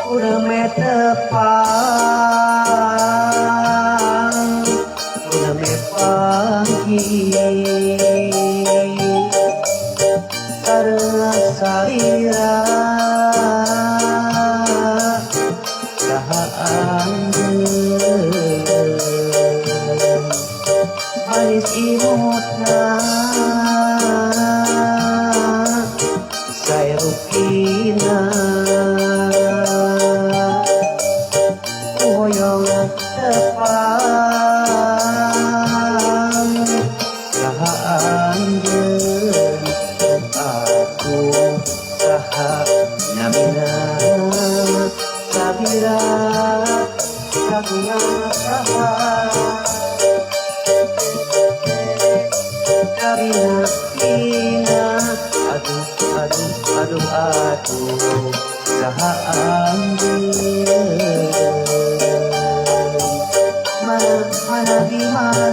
Udah metepang, udah mepanggi karena salira dahaan manis imutna saya rupina hoyong tepang dahaan aku saha namina sabira sabira saha sabira pina aduh aduh aduh aduh saha ambil mana mana di mana